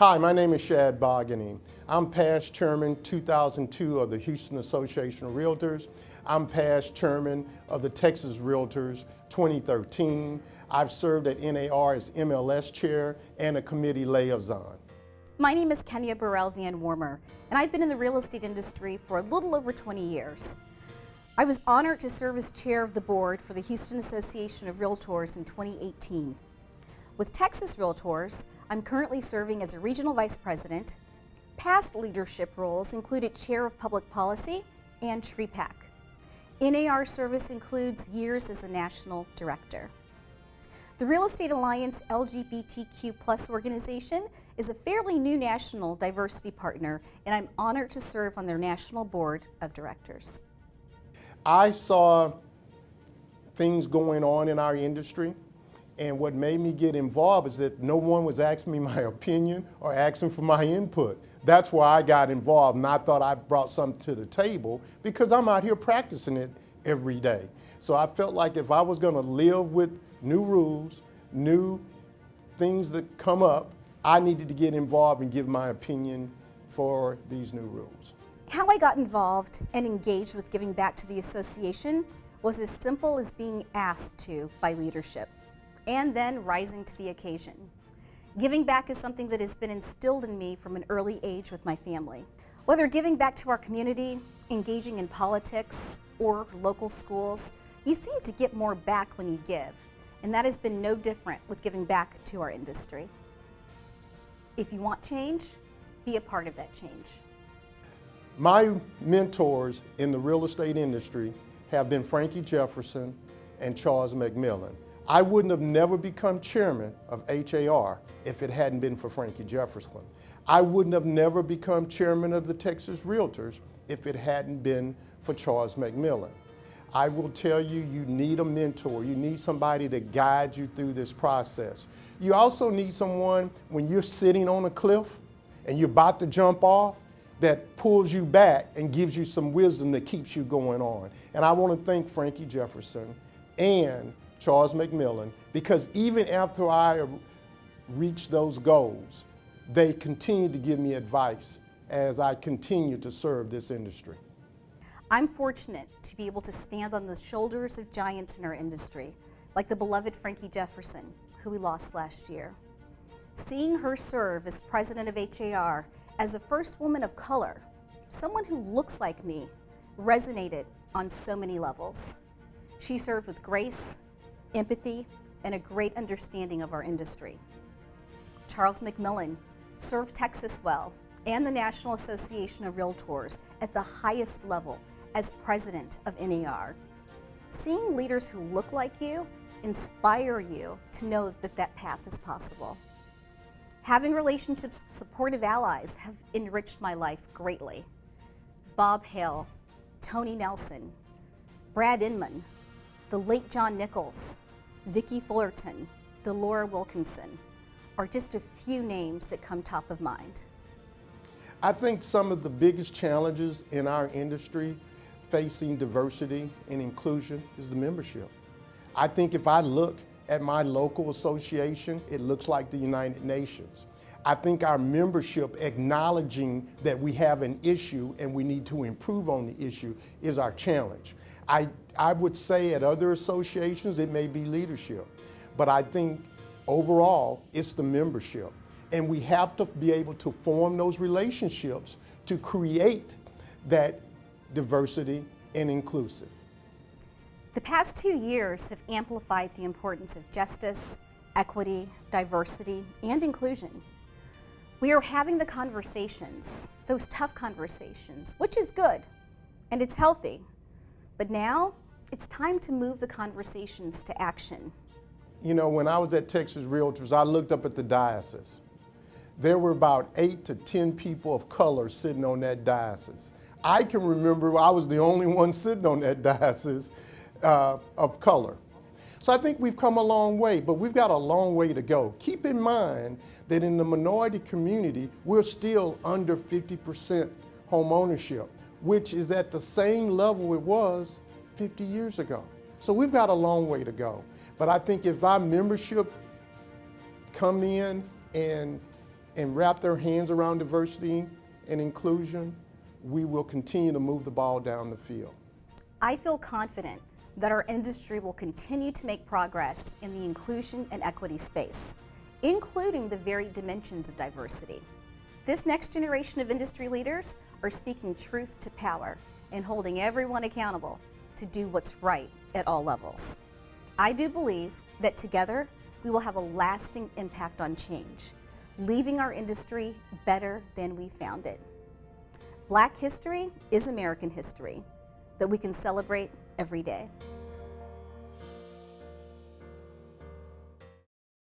Hi, my name is Shad Bogany. I'm past chairman 2002 of the Houston Association of Realtors. I'm past chairman of the Texas Realtors 2013. I've served at NAR as MLS chair and a committee liaison. My name is Burrell-VanWormer, and I've been in the real estate industry for a little over 20 years. I was honored to serve as chair of the board for the Houston Association of Realtors in 2018. With Texas Realtors, I'm currently serving as a regional vice president. Past leadership roles included chair of public policy and TREPAC. NAR service includes years as a national director. The Real Estate Alliance LGBTQ+ organization is a fairly new national diversity partner, and I'm honored to serve on their national board of directors. I saw things going on in our industry, and what made me get involved is that no one was asking me my opinion or asking for my input. That's why I got involved, and I thought I brought something to the table because I'm out here practicing it every day. So I felt like if I was going to live with new rules, new things that come up, I needed to get involved and give my opinion for these new rules. How I got involved and engaged with giving back to the association was as simple as being asked to by leadership, and then rising to the occasion. Giving back is something that has been instilled in me from an early age with my family. Whether giving back to our community, engaging in politics, or local schools, you seem to get more back when you give, and that has been no different with giving back to our industry. If you want change, be a part of that change. My mentors in the real estate industry have been Frankie Jefferson and Charles McMillan. I wouldn't have never become chairman of HAR if it hadn't been for Frankie Jefferson. I wouldn't have never become chairman of the Texas Realtors if it hadn't been for Charles McMillan. I will tell you, you need a mentor. You need somebody to guide you through this process. You also need someone when you're sitting on a cliff and you're about to jump off that pulls you back and gives you some wisdom that keeps you going on. And I want to thank Frankie Jefferson and Charles McMillan, because even after I reached those goals, they continued to give me advice as I continue to serve this industry. I'm fortunate to be able to stand on the shoulders of giants in our industry, like the beloved Frankie Jefferson, who we lost last year. Seeing her serve as president of HAR as the first woman of color, someone who looks like me, resonated on so many levels. She served with grace, empathy, and a great understanding of our industry. Charles McMillan served Texas well and the National Association of Realtors at the highest level as president of NAR. Seeing leaders who look like you inspire you to know that that path is possible. Having relationships with supportive allies have enriched my life greatly. Bob Hale, Tony Nelson, Brad Inman, the late John Nichols, Vicki Fullerton, Delora Wilkinson are just a few names that come top of mind. I think some of the biggest challenges in our industry facing diversity and inclusion is the membership. I think if I look at my local association, it looks like the United Nations. I think our membership acknowledging that we have an issue and we need to improve on the issue is our challenge. I would say at other associations it may be leadership, but I think overall it's the membership. And we have to be able to form those relationships to create that diversity and inclusive. The past 2 years have amplified the importance of justice, equity, diversity, and inclusion. We are having the conversations, those tough conversations, which is good, and it's healthy. But now, it's time to move the conversations to action. You know, when I was at Texas Realtors, I looked up at the diocese. There were about 8 to 10 people of color sitting on that diocese. I can remember I was the only one sitting on that diocese of color. So I think we've come a long way, but we've got a long way to go. Keep in mind that in the minority community, we're still under 50% home ownership, which is at the same level it was 50 years ago. So we've got a long way to go. But I think if our membership come in and and wrap their hands around diversity and inclusion, we will continue to move the ball down the field. I feel confident that our industry will continue to make progress in the inclusion and equity space, including the varied dimensions of diversity. This next generation of industry leaders are speaking truth to power and holding everyone accountable to do what's right at all levels. I do believe that together we will have a lasting impact on change, leaving our industry better than we found it. Black history is American history that we can celebrate every day.